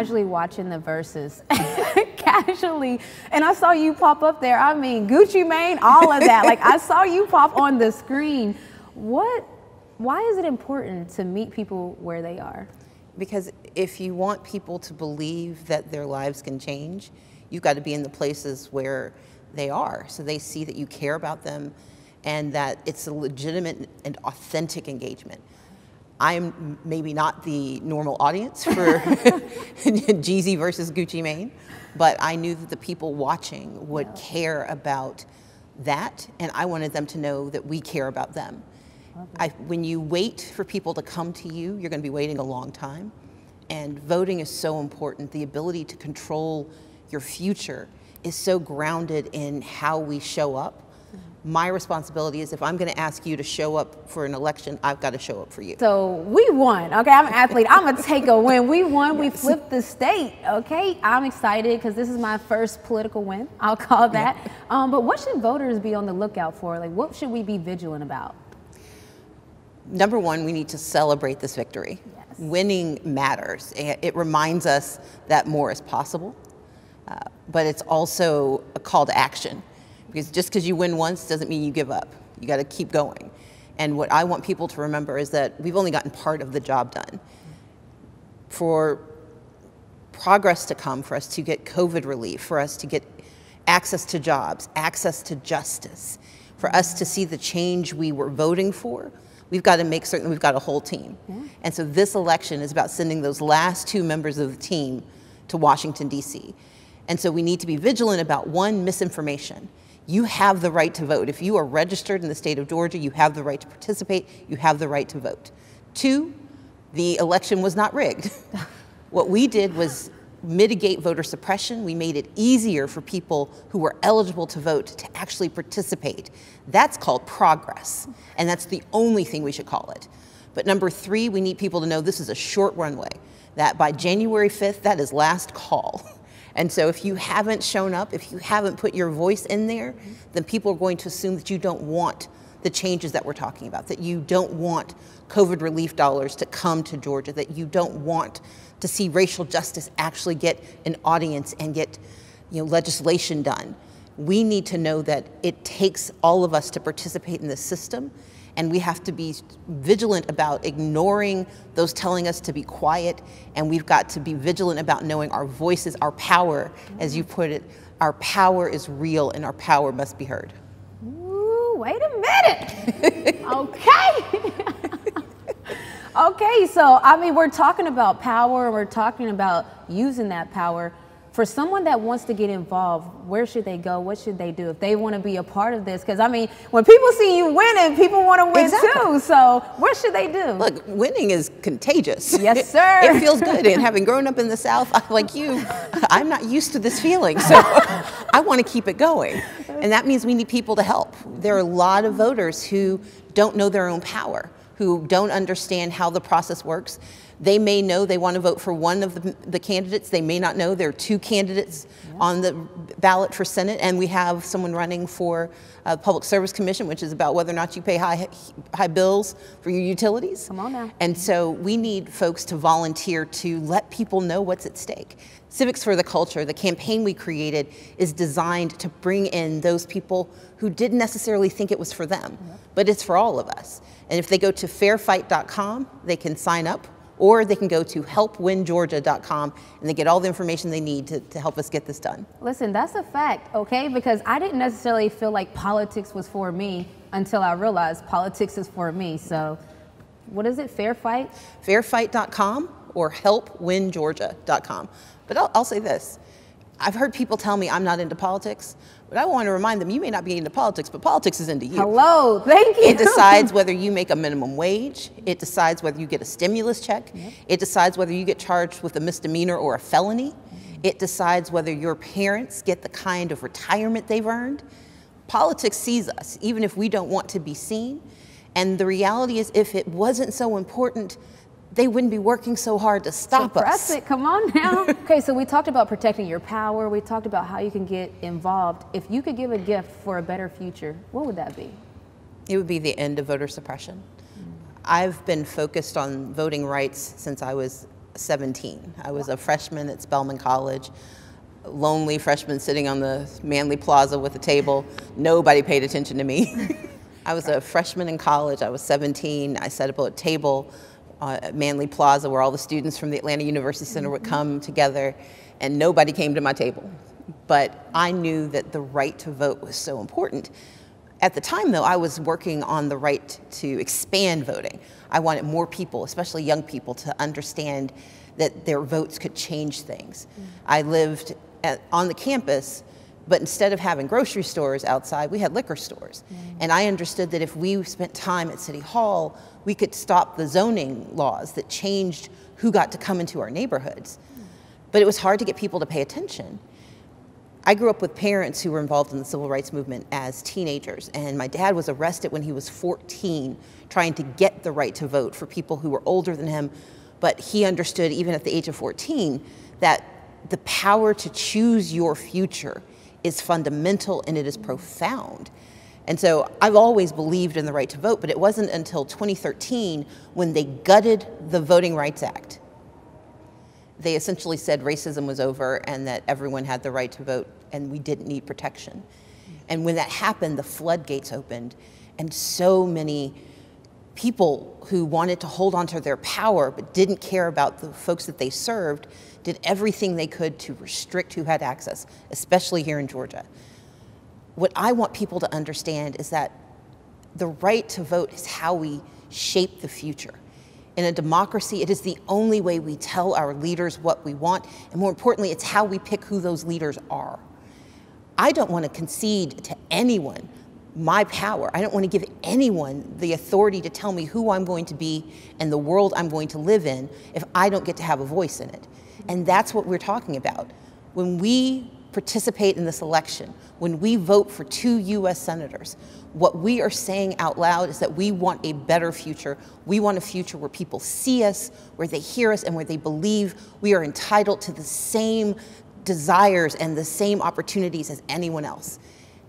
casually watching the verses, casually, and I saw you pop up there. I mean, Gucci Mane, all of that. Like, I saw you pop on the screen. Why is it important to meet people where they are? Because if you want people to believe that their lives can change, you've got to be in the places where they are, so they see that you care about them and that it's a legitimate and authentic engagement. I'm maybe not the normal audience for Jeezy versus Gucci Mane, but I knew that the people watching would care about that, and I wanted them to know that we care about them. When you wait for people to come to you, you're going to be waiting a long time. And voting is so important. The ability to control your future is so grounded in how we show up. My responsibility is if I'm going to ask you to show up for an election, I've got to show up for you. So we won. Okay, I'm an athlete. I'm going to take a win. We won. We flipped the state. Okay, I'm excited because this is my first political win. I'll call that. But what should voters be on the lookout for? Like, what should we be vigilant about? Number one, we need to celebrate this victory. Yes. Winning matters. It reminds us that more is possible, but it's also a call to action. Because just because you win once doesn't mean you give up. You got to keep going. And what I want people to remember is that we've only gotten part of the job done. For progress to come, for us to get COVID relief, for us to get access to jobs, access to justice, for us to see the change we were voting for, we've got to make certain we've got a whole team. And so this election is about sending those last two members of the team to Washington, D.C. And so we need to be vigilant about, one, misinformation. You have the right to vote. If you are registered in the state of Georgia, you have the right to participate, you have the right to vote. Two, the election was not rigged. What we did was mitigate voter suppression. We made it easier for people who were eligible to vote to actually participate. That's called progress, and that's the only thing we should call it. But number three, we need people to know this is a short runway, that by January 5th, that is last call. And so if you haven't shown up, if you haven't put your voice in there, then people are going to assume that you don't want the changes that we're talking about, that you don't want COVID relief dollars to come to Georgia, that you don't want to see racial justice actually get an audience and get, legislation done. We need to know that it takes all of us to participate in this system, and we have to be vigilant about ignoring those telling us to be quiet, and we've got to be vigilant about knowing our voices, our power, as you put it, our power is real and our power must be heard. Ooh, wait a minute. Okay. Okay, so I mean, we're talking about power, we're talking about using that power. For someone that wants to get involved, where should they go? What should they do if they want to be a part of this? Because, I mean, when people see you winning, people want to win too. So what should they do? Look, winning is contagious. Yes, sir. It feels good. And having grown up in the South, like you, I'm not used to this feeling. So I want to keep it going. And that means we need people to help. There are a lot of voters who don't know their own power, who don't understand how the process works. They may know they want to vote for one of the candidates. They may not know there are two candidates on the ballot for Senate, and we have someone running for Public Service Commission, which is about whether or not you pay high bills for your utilities. Come on now. And so we need folks to volunteer to let people know what's at stake. Civics for the Culture, the campaign we created, is designed to bring in those people who didn't necessarily think it was for them, but it's for all of us. And if they go to fairfight.com, they can sign up, or they can go to helpwingeorgia.com and they get all the information they need to help us get this done. Listen, that's a fact, okay? Because I didn't necessarily feel like politics was for me until I realized politics is for me. So what is it, Fair Fight? Fairfight.com or helpwingeorgia.com. But I'll say this. I've heard people tell me I'm not into politics, but I want to remind them you may not be into politics, but politics is into you. Hello, thank you. It decides whether you make a minimum wage. It decides whether you get a stimulus check. It decides whether you get charged with a misdemeanor or a felony. It decides whether your parents get the kind of retirement they've earned. Politics sees us, even if we don't want to be seen. And the reality is, if it wasn't so important, they wouldn't be working so hard to stop us. Suppress it, come on now. Okay, so we talked about protecting your power. We talked about how you can get involved. If you could give a gift for a better future, what would that be? It would be the end of voter suppression. I've been focused on voting rights since I was 17. I was a freshman at Spelman College, lonely freshman sitting on the Manley Plaza with a table. Nobody paid attention to me. I was a freshman in college. I was 17. I set up a table at Manley Plaza where all the students from the Atlanta University Center would come together, and nobody came to my table. But I knew that the right to vote was so important. At the time, though, I was working on the right to expand voting. I wanted more people, especially young people, to understand that their votes could change things. I lived on the campus, but instead of having grocery stores outside, we had liquor stores. And I understood that if we spent time at City Hall, we could stop the zoning laws that changed who got to come into our neighborhoods. But it was hard to get people to pay attention. I grew up with parents who were involved in the civil rights movement as teenagers, and my dad was arrested when he was 14, trying to get the right to vote for people who were older than him. But he understood, even at the age of 14, that the power to choose your future is fundamental and it is profound. And so I've always believed in the right to vote, but it wasn't until 2013 when they gutted the Voting Rights Act. They essentially said racism was over and that everyone had the right to vote and we didn't need protection. And when that happened, the floodgates opened, and so many people who wanted to hold on to their power but didn't care about the folks that they served did everything they could to restrict who had access, especially here in Georgia. What I want people to understand is that the right to vote is how we shape the future. In a democracy, it is the only way we tell our leaders what we want, and more importantly, it's how we pick who those leaders are. I don't want to concede to anyone my power. I don't want to give anyone the authority to tell me who I'm going to be and the world I'm going to live in if I don't get to have a voice in it. And that's what we're talking about. When we participate in this election, when we vote for 2 U.S. senators, what we are saying out loud is that we want a better future. We want a future where people see us, where they hear us, and where they believe we are entitled to the same desires and the same opportunities as anyone else.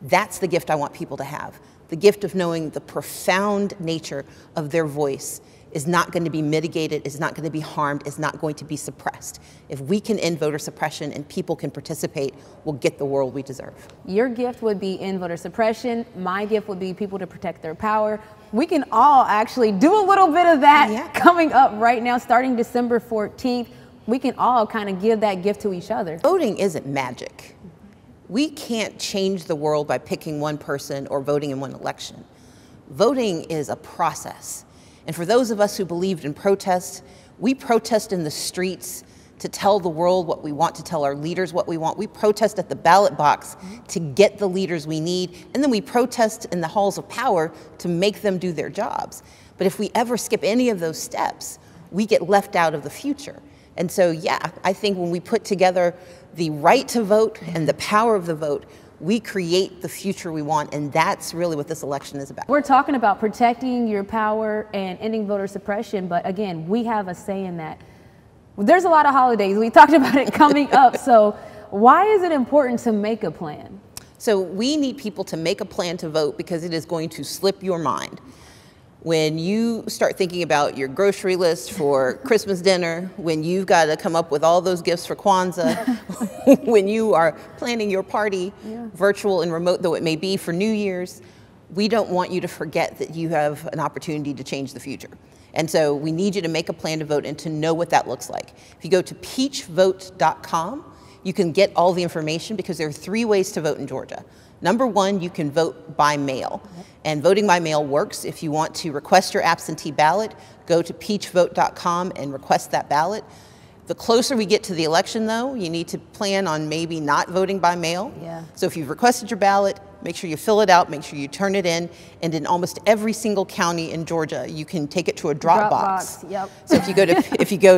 That's the gift I want people to have. The gift of knowing the profound nature of their voice is not going to be mitigated, is not going to be harmed, is not going to be suppressed. If we can end voter suppression and people can participate, we'll get the world we deserve. Your gift would be end voter suppression. My gift would be people to protect their power. We can all actually do a little bit of that coming up right now, starting December 14th. We can all kind of give that gift to each other. Voting isn't magic. We can't change the world by picking one person or voting in one election. Voting is a process. And for those of us who believed in protest, we protest in the streets to tell the world what we want, to tell our leaders what we want. We protest at the ballot box to get the leaders we need. And then we protest in the halls of power to make them do their jobs. But if we ever skip any of those steps, we get left out of the future. And so, yeah, I think when we put together the right to vote and the power of the vote, we create the future we want, and that's really what this election is about. We're talking about protecting your power and ending voter suppression, but again, we have a say in that. There's a lot of holidays. We talked about it coming up, so why is it important to make a plan? So we need people to make a plan to vote because it is going to slip your mind. When you start thinking about your grocery list for Christmas dinner, when you've got to come up with all those gifts for Kwanzaa, when you are planning your party, virtual and remote though it may be, for New Year's, we don't want you to forget that you have an opportunity to change the future. And so we need you to make a plan to vote and to know what that looks like. If you go to peachvote.com, you can get all the information because there are 3 ways to vote in Georgia. Number 1, you can vote by mail. And voting by mail works. If you want to request your absentee ballot, go to peachvote.com and request that ballot. The closer we get to the election, though, you need to plan on maybe not voting by mail. So if you've requested your ballot, make sure you fill it out, make sure you turn it in, and in almost every single county in Georgia, you can take it to a drop box. So if you go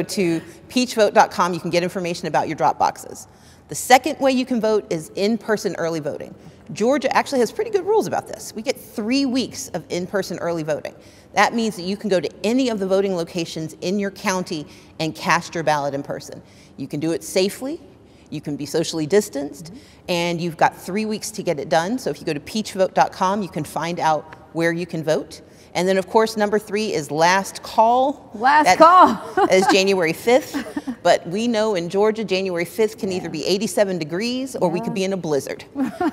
to peachvote.com, you can get information about your drop boxes. The second way you can vote is in-person early voting. Georgia actually has pretty good rules about this. We get 3 weeks of in-person early voting. That means that you can go to any of the voting locations in your county and cast your ballot in person. You can do it safely, you can be socially distanced, and you've got 3 weeks to get it done. So if you go to peachvote.com, you can find out where you can vote. And then, of course, number 3 is last call. Last call. That is January 5th. but we know in Georgia, January 5th can either be 87 degrees or we could be in a blizzard.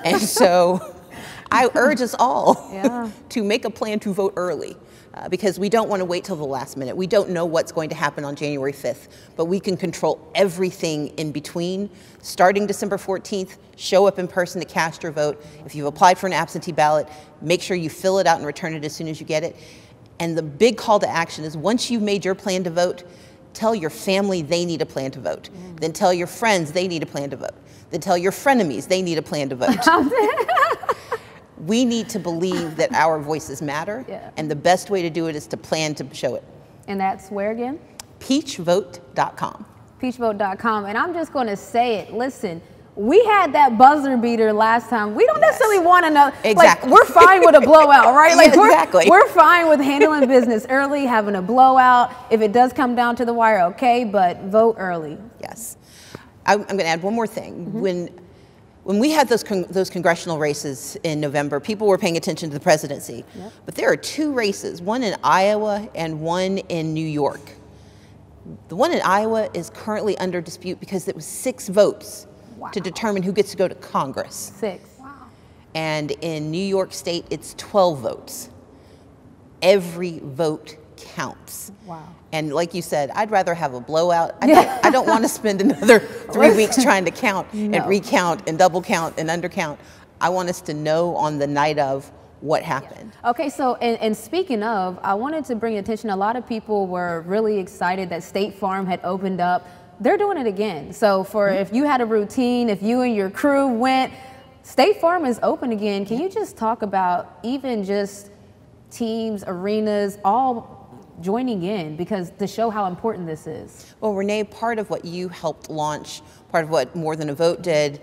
And so I urge us all to make a plan to vote early. Because we don't want to wait till the last minute. We don't know what's going to happen on January 5th, but we can control everything in between. Starting December 14th, show up in person to cast your vote. If you've applied for an absentee ballot, make sure you fill it out and return it as soon as you get it. And the big call to action is once you've made your plan to vote, tell your family they need a plan to vote. Then tell your friends they need a plan to vote. Then tell your frenemies they need a plan to vote. We need to believe that our voices matter, and the best way to do it is to plan to show it. And that's where again? Peachvote.com. Peachvote.com. And I'm just going to say it. Listen, we had that buzzer beater last time. We don't necessarily want another. Exactly. Like, we're fine with a blowout, right? Like, exactly. We're fine with handling business early, having a blowout. If it does come down to the wire, okay, but vote early. Yes. I'm going to add one more thing. When we had those congressional races in November, people were paying attention to the presidency. But there are two races, one in Iowa and one in New York. The one in Iowa is currently under dispute because it was 6 votes to determine who gets to go to Congress. 6. Wow. And in New York State, it's 12 votes. Every vote counts. Wow. And like you said, I'd rather have a blowout. I don't want to spend another 3 weeks trying to count and recount and double count and undercount. I want us to know on the night of what happened. Okay, so and speaking of, I wanted to bring attention, a lot of people were really excited that State Farm had opened up. They're doing it again. So for if you had a routine, if you and your crew went, State Farm is open again. Can you just talk about even just teams, arenas, all joining in, because to show how important this is? Well, Renee, part of what you helped launch, part of what More Than a Vote did,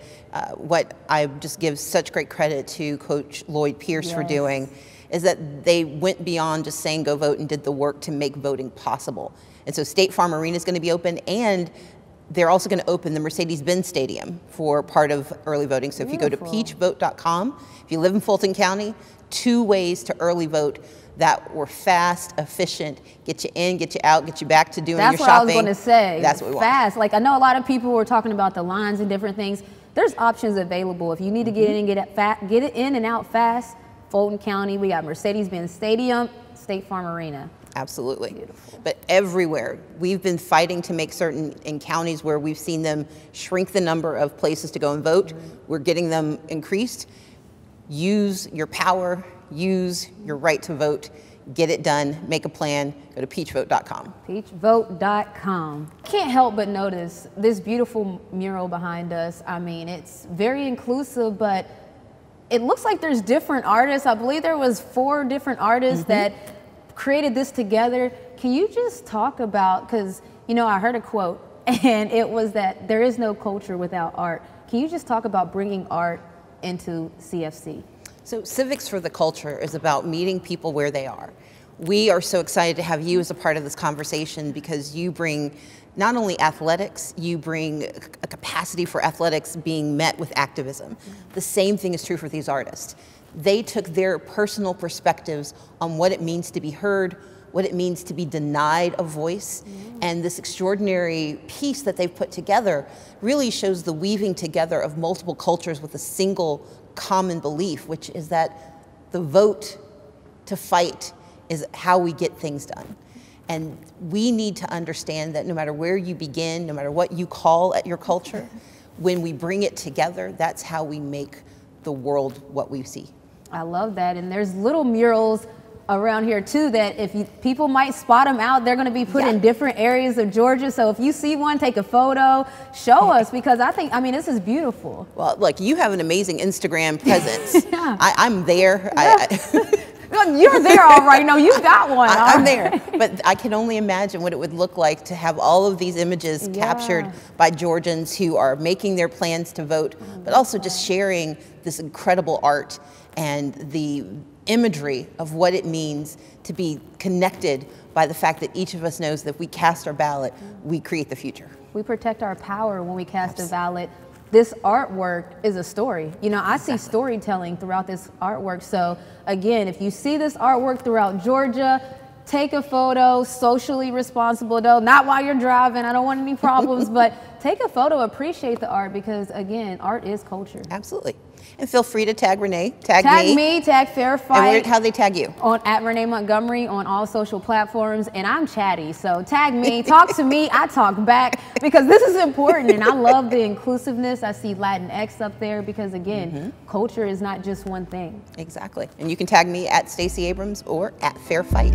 what I just give such great credit to Coach Lloyd Pierce for doing, is that they went beyond just saying go vote and did the work to make voting possible. And so State Farm Arena is going to be open, and they're also going to open the Mercedes-Benz Stadium for part of early voting. So if you go to peachvote.com, if you live in Fulton County, 2 ways to early vote that were fast, efficient, get you in, get you out, get you back to doing your shopping. That's what I was going to say. That's what we want. Fast. Like, I know a lot of people were talking about the lines and different things. There's options available. If you need to get in and get it in and out fast, Fulton County, we got Mercedes-Benz Stadium, State Farm Arena. Absolutely. Beautiful. But everywhere, we've been fighting to make certain in counties where we've seen them shrink the number of places to go and vote, we're getting them increased. Use your power, use your right to vote, get it done, make a plan, go to peachvote.com. Peachvote.com. Can't help but notice this beautiful mural behind us. I mean, it's very inclusive, but it looks like there's different artists. I believe there was 4 different artists that created this together. Can you just talk about, because, you know, I heard a quote, and it was that there is no culture without art. Can you just talk about bringing art into CFC? So Civics for the Culture is about meeting people where they are. We are so excited to have you as a part of this conversation because you bring not only athletics, you bring a capacity for athletics being met with activism. The same thing is true for these artists. They took their personal perspectives on what it means to be heard, what it means to be denied a voice, and this extraordinary piece that they've put together really shows the weaving together of multiple cultures with a single common belief, which is that the vote to fight is how we get things done. And we need to understand that no matter where you begin, no matter what you call at your culture, when we bring it together, that's how we make the world what we see. I love that. And there's little murals around here too that people might spot them out. They're going to be put in different areas of Georgia. So if you see one, take a photo, show us, because I mean, this is beautiful. Well, look, you have an amazing Instagram presence. I'm there. You're there all right. No, you got one. I'm there. But I can only imagine what it would look like to have all of these images captured by Georgians who are making their plans to vote, but also just sharing this incredible art and the imagery of what it means to be connected by the fact that each of us knows that if we cast our ballot, we create the future. We protect our power when we cast a ballot. This artwork is a story. You know, I see storytelling throughout this artwork. So again, if you see this artwork throughout Georgia, take a photo, socially responsible though, not while you're driving, I don't want any problems, but take a photo, appreciate the art, because again, art is culture. Absolutely. And feel free to tag Renee, tag me, tag Fair Fight. And how they tag you? At Renee Montgomery on all social platforms. And I'm chatty, so tag me, talk to me, I talk back, because this is important. And I love the inclusiveness. I see Latinx up there because again, culture is not just one thing. Exactly. And you can tag me at Stacey Abrams or at Fair Fight.